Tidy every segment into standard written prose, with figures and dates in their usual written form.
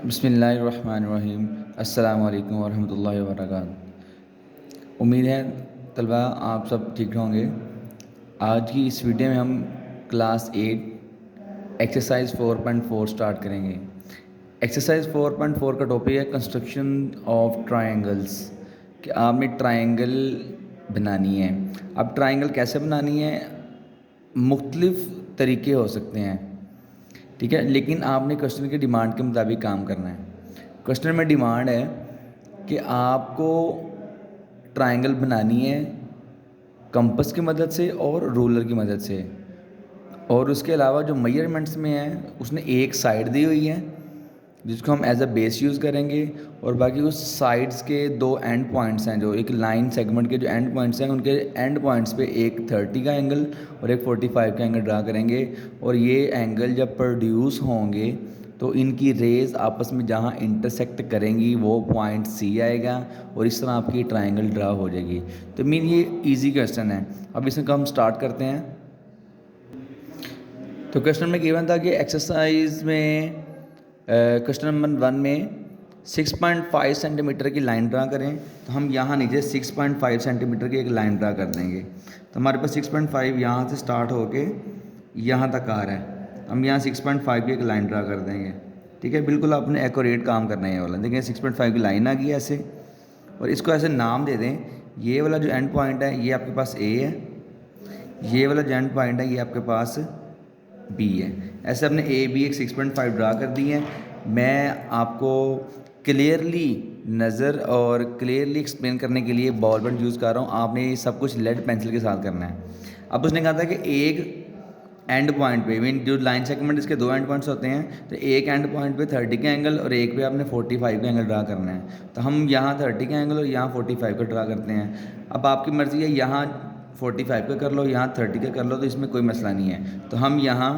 बिस्मिल्लाहिर्रहमानिर्रहीम। अस्सलामु अलैकुम वरहमतुल्लाहि वबरकातुहू। उम्मीद है तलबा आप सब ठीक होंगे। आज की इस वीडियो में हम क्लास 8 एक्सरसाइज 4.4 स्टार्ट करेंगे। एक्सरसाइज 4.4 का टॉपिक है कंस्ट्रक्शन ऑफ ट्रायंगल्स, कि आपने ट्रायंगल बनानी है। अब ट्रायंगल कैसे बनानी है, मुख्तलिफ़ तरीके हो सकते हैं, ठीक है, लेकिन आपने क्वेश्चन की डिमांड के मुताबिक काम करना है। क्वेश्चन में डिमांड है कि आपको ट्रायंगल बनानी है कंपास की मदद से और रूलर की मदद से, और उसके अलावा जो मेजरमेंट्स में है उसने एक साइड दी हुई है जिसको हम एज अ बेस यूज़ करेंगे, और बाकी उस साइड्स के दो एंड पॉइंट्स हैं, जो एक लाइन सेगमेंट के जो एंड पॉइंट्स हैं उनके एंड पॉइंट्स पे एक 30 का एंगल और एक 45 का एंगल ड्रा करेंगे। और ये एंगल जब प्रोड्यूस होंगे तो इनकी रेज आपस में जहाँ इंटरसेक्ट करेंगी वो पॉइंट सी आएगा, और इस तरह आपकी ट्रायंगल ड्रा हो जाएगी। तो मीन ये इजी क्वेश्चन है। अब इसमें हम स्टार्ट करते हैं। तो क्वेश्चन में गिवन था कि एक्सरसाइज में क्वेश्चन नंबर 1 में 6.5 सेंटीमीटर की लाइन ड्रा करें। तो हम यहाँ नीचे 6.5 सेंटीमीटर की एक लाइन ड्रा कर देंगे। तो हमारे पास 6.5 यहाँ से स्टार्ट होके यहाँ तक आ रहा है। हम यहाँ 6.5 की एक लाइन ड्रा कर देंगे, ठीक है। बिल्कुल आपने एक्यूरेट काम करना है ये वाला। देखिए 6.5 की लाइन आ गई ऐसे, और इसको ऐसे नाम दे दें। ये वाला जो एंड पॉइंट है ये आपके पास ए है, ये वाला जो एंड पॉइंट है ये आपके पास बी है। ऐसे अपने ए बी एक 6.5 ड्रा कर दी है। मैं आपको क्लियरली नज़र और क्लियरली एक्सप्लेन करने के लिए बॉल पेन यूज़ कर रहा हूँ। आपने ये सब कुछ लेड पेंसिल के साथ करना है। अब उसने कहा था कि एक एंड पॉइंट पे, मीन जो लाइन सेगमेंट इसके दो एंड पॉइंट्स होते हैं, तो एक एंड पॉइंट पे 30 का एंगल और एक पे आपने 45 का एंगल ड्रा करना है। तो हम यहाँ 30 का एंगल और यहाँ 45 का ड्रा करते हैं। अब आपकी मर्ज़ी है, यहाँ 45 का कर लो, यहाँ 30 का कर लो, तो इसमें कोई मसला नहीं है। तो हम यहाँ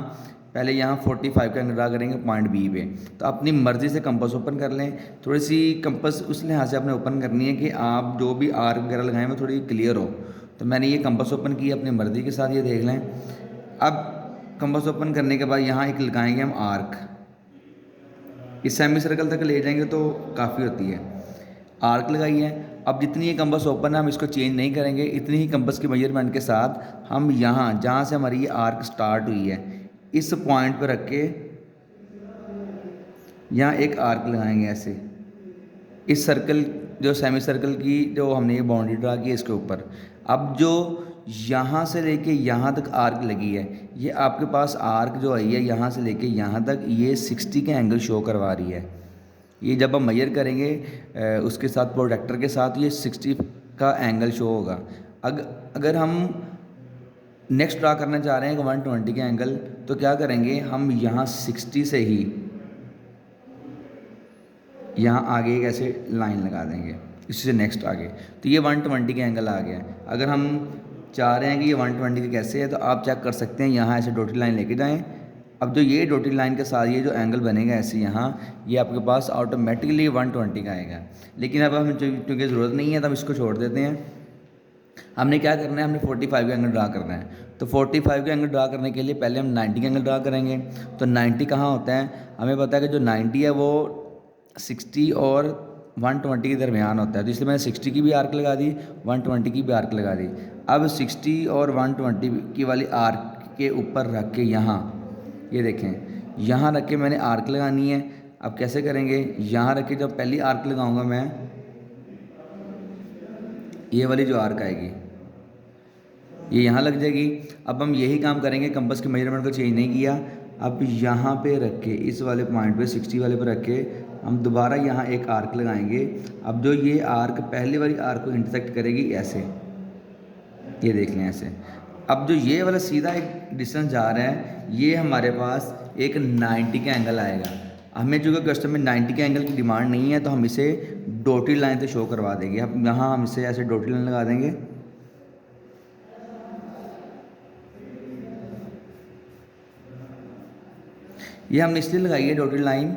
पहले यहाँ 45 का एंगल ड्रा करेंगे पॉइंट बी पे। तो अपनी मर्ज़ी से कंपास ओपन कर लें। थोड़ी सी कंपास उस लिहाज से आपने ओपन करनी है कि आप जो भी आर्क वगैरह लगाएं वो थोड़ी क्लियर हो। तो मैंने ये कंपास ओपन की अपनी मर्ज़ी के साथ, ये देख लें। अब कंपास ओपन करने के बाद यहाँ एक लगाएंगे हम आर्क, इस सेमी सर्कल तक ले जाएंगे तो काफ़ी होती है। आर्क लगाई है। अब जितनी ये कंपास ओपन है हम इसको चेंज नहीं करेंगे, इतनी ही कंपास के मेजरमेंट के साथ हम यहाँ जहाँ से हमारी ये आर्क स्टार्ट हुई है इस पॉइंट पर रख के यहाँ एक आर्क लगाएंगे ऐसे, इस सर्कल जो सेमी सर्कल की जो हमने ये बाउंड्री ड्रा की है इसके ऊपर। अब जो यहाँ से लेके यहाँ तक आर्क लगी है, ये आपके पास आर्क जो आई है यहाँ से लेके यहाँ तक ये 60 का एंगल शो करवा रही है। ये जब हम मेजर करेंगे उसके साथ प्रोडक्टर के साथ ये 60 का एंगल शो होगा। अगर हम नेक्स्ट ड्रा करना चाह रहे हैं 120 का एंगल, तो क्या करेंगे, हम यहाँ 60 से ही यहाँ आगे एक ऐसे लाइन लगा देंगे, इससे नेक्स्ट आगे। तो ये 120 का एंगल आ गया। अगर हम चाह रहे हैं कि ये 120 का कैसे है, तो आप चेक कर सकते हैं, यहाँ ऐसे डॉटेड लाइन लेके जाएं। अब जो ये डॉटेड लाइन के साथ ये जो एंगल बनेगा ऐसे यहाँ, ये आपके पास ऑटोमेटिकली 120 का आएगा। लेकिन अब हमें क्योंकि ज़रूरत नहीं है तो हम इसको छोड़ देते हैं। हमने क्या करना है, हमने 45 का एंगल ड्रा करना है। तो 45 का एंगल ड्रा करने के लिए पहले हम 90 का एंगल ड्रा करेंगे। तो 90 कहाँ होता है, हमें पता है कि जो 90 है वो 60 और 120 के दरमियान होता है। तो इसलिए मैंने 60 की भी आर्क लगा दी, 120 की भी आर्क लगा दी। अब 60 और 120 की वाली आर्क के ऊपर रख के यहाँ, ये देखें, यहाँ रख के मैंने आर्क लगानी है। अब कैसे करेंगे, यहाँ रख के जब पहली आर्क लगाऊंगा मैं, ये वाली जो आर्क आएगी ये यहाँ लग जाएगी। अब हम यही काम करेंगे, कंपास के मेजरमेंट को चेंज नहीं किया। अब यहाँ पे रख के इस वाले पॉइंट पे 60 वाले पे रख के हम दोबारा यहाँ एक आर्क लगाएंगे। अब जो ये आर्क पहली वाली आर्क को इंटरसेक्ट करेगी ऐसे, ये देख लें ऐसे। अब जो ये वाला सीधा एक डिस्टेंस जा रहा है, ये हमारे पास एक 90 का एंगल आएगा। हमें चूँकि क्वेश्चन में 90 के एंगल की डिमांड नहीं है तो हम इसे डॉटेड लाइन से शो करवा देंगे। अब यहाँ हम इसे ऐसे डॉटेड लाइन लगा देंगे। ये हमने इसलिए लगाई है डॉटेड लाइन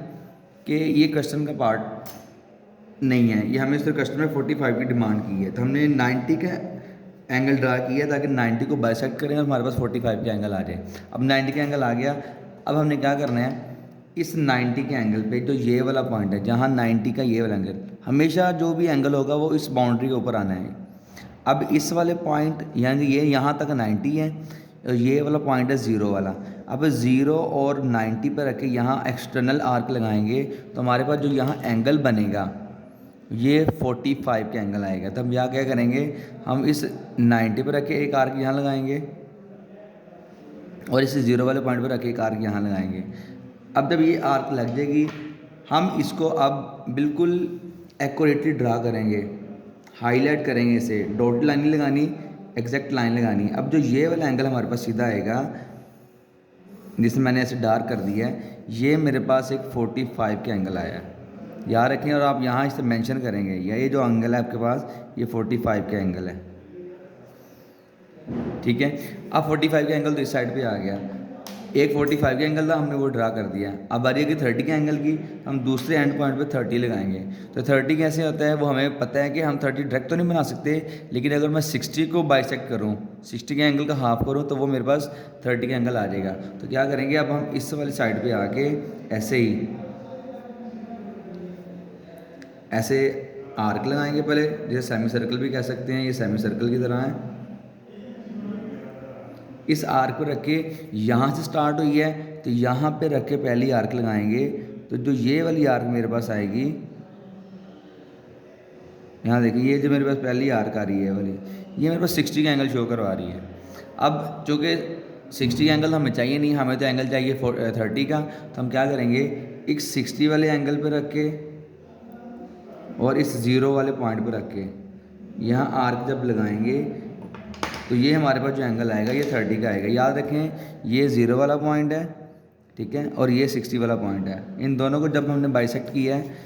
कि ये क्वेश्चन का पार्ट नहीं है, ये हमें सिर्फ क्वेश्चन में 45 की डिमांड की है। तो हमने 90 का एंगल ड्रा किया ताकि 90 को बाइसेक्ट करें और हमारे पास 45 का एंगल आ जाए। अब 90 का एंगल आ गया। अब हमने क्या करना है, इस 90 के एंगल पे, जो ये वाला पॉइंट है जहाँ 90 का ये वाला एंगल, हमेशा जो भी एंगल होगा वो इस बाउंड्री के ऊपर आना है। अब इस वाले पॉइंट यानी ये यहाँ तक 90 है और ये वाला पॉइंट है 0 वाला। अब 0 और 90 पर रख के यहाँ एक्सटर्नल आर्क लगाएंगे तो हमारे पास जो यहाँ एंगल बनेगा ये 45 का एंगल आएगा। तो हम यहाँ क्या करेंगे, हम इस 90 पर रख के एक आर्क यहाँ लगाएंगे और इस 0 वाले पॉइंट पर रख के एक आर्क यहाँ लगाएंगे। अब जब ये आर्क लग जाएगी हम इसको अब बिल्कुल एक्यूरेटली ड्रा करेंगे, हाईलाइट करेंगे, इसे डॉट लाइन नहीं लगानी, एग्जैक्ट लाइन लगानी। अब जो ये वाला एंगल हमारे पास सीधा आएगा जिसे मैंने ऐसे डार्क कर दिया है, ये मेरे पास एक 45 का एंगल आया है, याद रखें। और आप यहाँ इसे मेंशन करेंगे, ये जो एंगल है आपके पास ये 45 का एंगल है, ठीक है। अब 45 का एंगल तो इस साइड पे आ गया, एक 45 का एंगल था हमने वो ड्रा कर दिया। अब बारी है कि 30 के एंगल की, हम दूसरे एंड पॉइंट पे 30 लगाएंगे। तो 30 कैसे होता है वो हमें पता है कि हम 30 डायरेक्ट तो नहीं बना सकते, लेकिन अगर मैं 60 को बाइसेक्ट करूँ, 60 के एंगल का हाफ करूँ तो वो मेरे पास 30 का एंगल आ जाएगा। तो क्या करेंगे, अब हम इस वाली साइड पर आके ऐसे आर्क लगाएंगे पहले, जैसे सेमी सर्कल भी कह सकते हैं, ये सेमी सर्कल की तरह है। इस आर्क पर रख के यहाँ से स्टार्ट हुई है तो यहाँ पे रख के पहली आर्क लगाएंगे। तो जो ये वाली आर्क मेरे पास आएगी, यहाँ देखिए ये जो मेरे पास पहली आर्क आ रही है वाली, ये मेरे पास 60 का एंगल शो करवा रही है। अब चूँकि 60 का एंगल हमें चाहिए नहीं, हमें तो एंगल चाहिए 30 का। तो हम क्या करेंगे, एक 60 वाले एंगल पर रख के और इस 0 वाले पॉइंट पर रख के यहाँ आर्क जब लगाएंगे तो ये हमारे पास जो एंगल आएगा ये 30 का आएगा। याद रखें ये 0 वाला पॉइंट है, ठीक है, और ये 60 वाला पॉइंट है। इन दोनों को जब हमने बाइसेक्ट किया है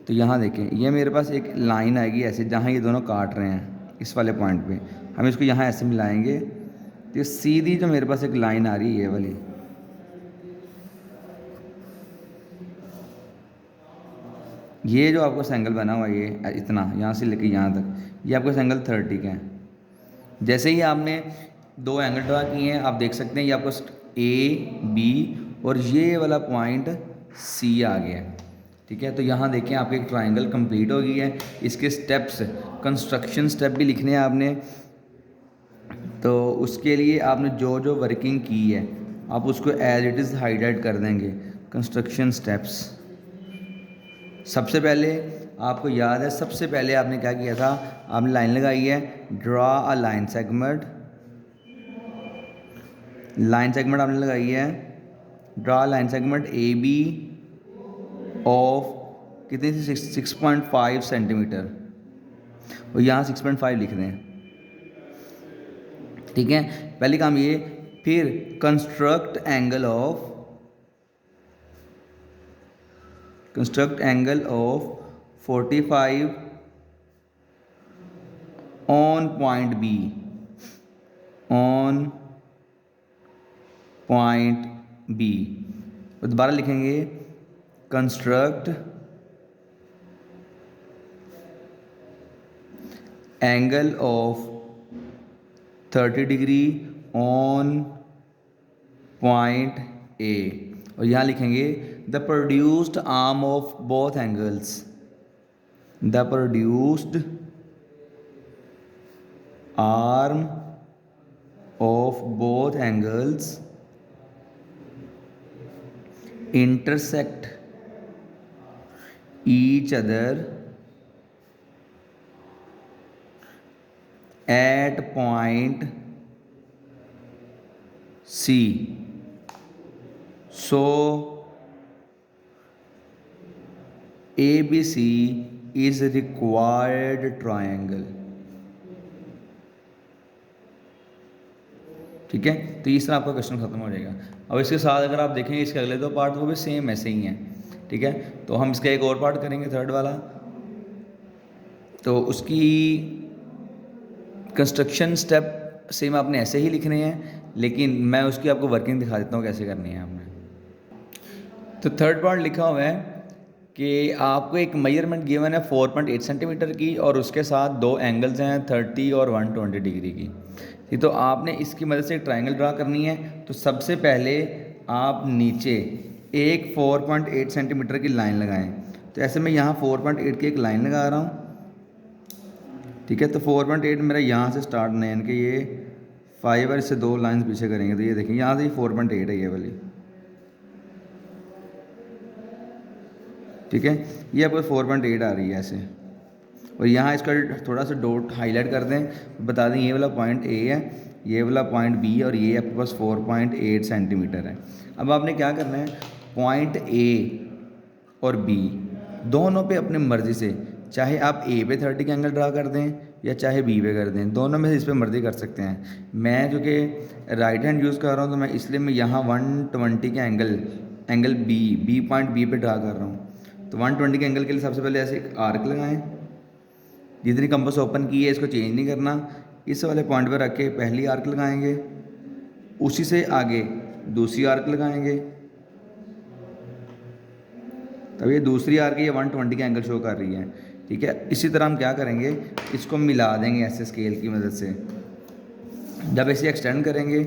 तो यहाँ देखें ये मेरे पास एक लाइन आएगी ऐसे, जहाँ ये दोनों काट रहे हैं इस वाले पॉइंट पे, हम इसको यहाँ ऐसे मिलाएंगे तो ये सीधी जो मेरे पास एक लाइन आ रही है ये वाली, ये जो आपका एंगल बना हुआ है ये इतना यहाँ से लेके यहाँ तक, ये आपका एंगल 30 का है। जैसे ही आपने दो एंगल ड्रा किए हैं आप देख सकते हैं ये आपको ए बी और ये वाला पॉइंट सी आ गया, ठीक है। तो यहाँ देखें आपके एक ट्रायंगल कंप्लीट हो गई है। इसके स्टेप्स, कंस्ट्रक्शन स्टेप भी लिखने हैं आपने, तो उसके लिए आपने जो जो वर्किंग की है आप उसको एज इट इज़ हाईलाइट कर देंगे। कंस्ट्रक्शन स्टेप्स, सबसे पहले आपको याद है, सबसे पहले आपने क्या किया था, आपने लाइन लगाई है, draw a line segment, line segment आपने लगाई है, draw line segment A B of कितनी थी 6.5 सेंटीमीटर, और यहाँ 6.5 लिख दें, ठीक है। पहले काम ये, फिर construct angle of 45 on point B, on point B. दोबारा लिखेंगे, construct angle of 30 degree on point A, और यहाँ लिखेंगे the produced arm of both angles, the produced arm of both angles intersect each other at point C, so ABC is required triangle, ठीक है। तो इस तरह आपका क्वेश्चन खत्म हो जाएगा। अब इसके साथ अगर आप देखेंगे इसके अगले दो पार्ट वो भी सेम ऐसे ही हैं, ठीक है। तो हम इसका एक और पार्ट करेंगे, थर्ड वाला, तो उसकी कंस्ट्रक्शन स्टेप सेम आपने ऐसे ही लिखने हैं, लेकिन मैं उसकी आपको वर्किंग दिखा देता हूँ कैसे करनी है आपने। तो थर्ड पार्ट लिखा हुआ है कि आपको एक मेजरमेंट गिवन है 4.8 सेंटीमीटर की, और उसके साथ दो एंगल्स हैं 30 और 120 डिग्री की। तो आपने इसकी मदद से एक ट्रायंगल ड्रा करनी है। तो सबसे पहले आप नीचे एक 4.8 सेंटीमीटर की लाइन लगाएं। तो ऐसे मैं यहाँ 4.8 की एक लाइन लगा रहा हूँ, ठीक है। तो 4.8 मेरा यहाँ से स्टार्ट नहीं, यानी कि ये 5 और इससे 2 लाइन पीछे करेंगे तो ये देखें यहाँ से 4.8 है ये वाली, ठीक है। ये आपको 4.8 आ रही है ऐसे। और यहाँ इसका थोड़ा सा डॉट हाईलाइट कर दें, बता दें ये वाला पॉइंट ए है, ये वाला पॉइंट बी है और ये आपके पास 4.8 सेंटीमीटर है। अब आपने क्या करना है, पॉइंट ए और बी दोनों पे अपनी मर्ज़ी से, चाहे आप ए पे 30 का एंगल ड्रा कर दें या चाहे बी पे कर दें, दोनों में से इस पर मर्ज़ी कर सकते हैं। मैं जो कि राइट हैंड यूज़ कर रहा हूँ तो मैं इसलिए मैं यहाँ 120 का एंगल बी पॉइंट बी पे ड्रा कर रहा हूँ। तो 120 के एंगल के लिए सबसे पहले ऐसे एक आर्क लगाएं, जितनी कंपास ओपन की है इसको चेंज नहीं करना, इस वाले पॉइंट पर रख के पहली आर्क लगाएंगे, उसी से आगे दूसरी आर्क लगाएंगे, तब ये दूसरी आर्क ये 120 का एंगल शो कर रही है, ठीक है। इसी तरह हम क्या करेंगे, इसको मिला देंगे ऐसे स्केल की मदद से। जब ऐसे एक्सटेंड करेंगे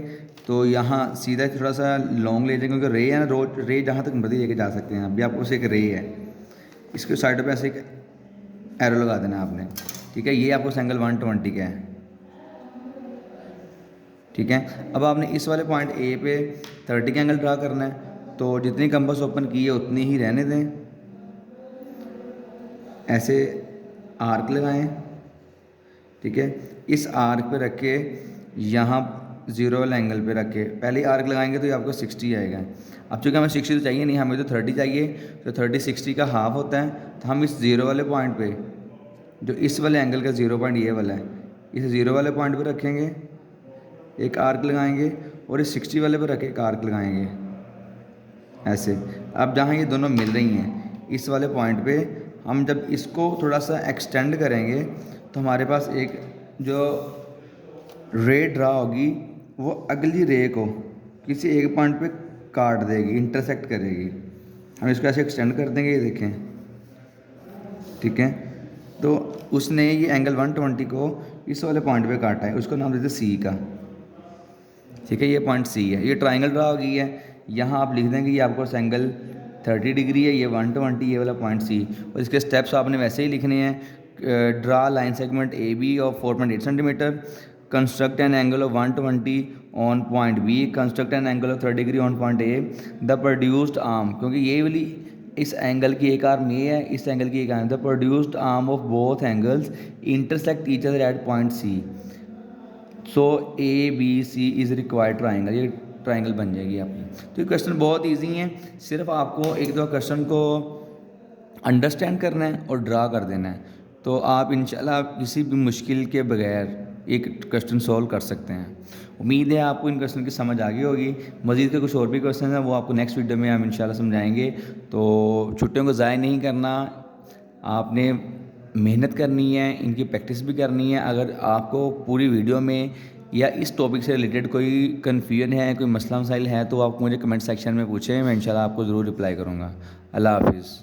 तो यहाँ सीधा थोड़ा सा लॉन्ग ले जाएंगे, क्योंकि रे है ना, रे जहाँ तक मर्जी लेके जा सकते हैं। अभी आपको एक रे है, इसके साइड पे ऐसे एक एरो लगा देना आपने, ठीक है। ये आपको एंगल 120 का है, ठीक है। अब आपने इस वाले पॉइंट ए पे 30 का एंगल ड्रा करना है, तो जितनी कंपास ओपन की है उतनी ही रहने दें, ऐसे आर्क लगाएं, ठीक है। इस आर्क पे रख के यहाँ 0 वाले एंगल पे रख के पहले आर्क लगाएंगे तो ये आपको 60 आएगा। अब चूँकि हमें 60 तो चाहिए नहीं, हमें तो 30 चाहिए, तो 30 60 का हाफ होता है। तो हम इस 0 वाले पॉइंट पे, जो इस वाले एंगल का 0 पॉइंट ये वाला है, इस 0 वाले पॉइंट पे रखेंगे, एक आर्क लगाएंगे, और इस 60 वाले पे रख के एक आर्क लगाएंगे ऐसे। अब जहाँ ये दोनों मिल रही हैं इस वाले पॉइंट पे, हम जब इसको थोड़ा सा एक्सटेंड करेंगे तो हमारे पास एक जो रे ड्रा होगी वो अगली रे को किसी एक पॉइंट पे काट देगी, इंटरसेक्ट करेगी। हम इसको ऐसे एक्सटेंड कर देंगे, ये देखें, ठीक है। तो उसने ये एंगल 120 को इस वाले पॉइंट पे काटा है, उसको नाम देते सी का, ठीक है। ये पॉइंट सी है, ये ट्राइंगल ड्रा हो गई है। यहाँ आप लिख देंगे ये आपको एंगल 30 डिग्री है, ये 120, ये वाला पॉइंट सी। और इसके स्टेप्स आपने वैसे ही लिखने हैं, draw line segment A B of 4.8 centimetre, construct an angle of 120 on point B, construct an angle of 30 degree on point A, the produced arm, क्योंकि ये वाली इस एंगल की एक आर्म ये है, इस एंगल की एक arm, the produced arm of both angles intersect each other at point C, so A B C is required triangle. ये ट्राइंगल बन जाएगी आपकी। तो ये क्वेश्चन बहुत इजी है, सिर्फ आपको एक दो क्वेश्चन को अंडरस्टैंड करना है और ड्रा कर देना है, तो आप इंशाल्लाह किसी भी मुश्किल के बगैर एक क्वेश्चन सॉल्व कर सकते हैं। उम्मीद है आपको इन क्वेश्चन की समझ आ गई होगी। मज़ीद के कुछ और भी क्वेश्चन हैं वो आपको नेक्स्ट वीडियो में हम इंशाल्लाह समझाएंगे। तो छुट्टियों को ज़ाया नहीं करना, आपने मेहनत करनी है, इनकी प्रैक्टिस भी करनी है। अगर आपको पूरी वीडियो में या इस टॉपिक से रिलेटेड कोई कन्फ्यूजन है, कोई मसला मसाइल है, तो आप मुझे कमेंट सेक्शन में पूछें, मैं इंशाल्लाह आपको ज़रूर रिप्लाई करूँगा। अल्लाह हाफिज़।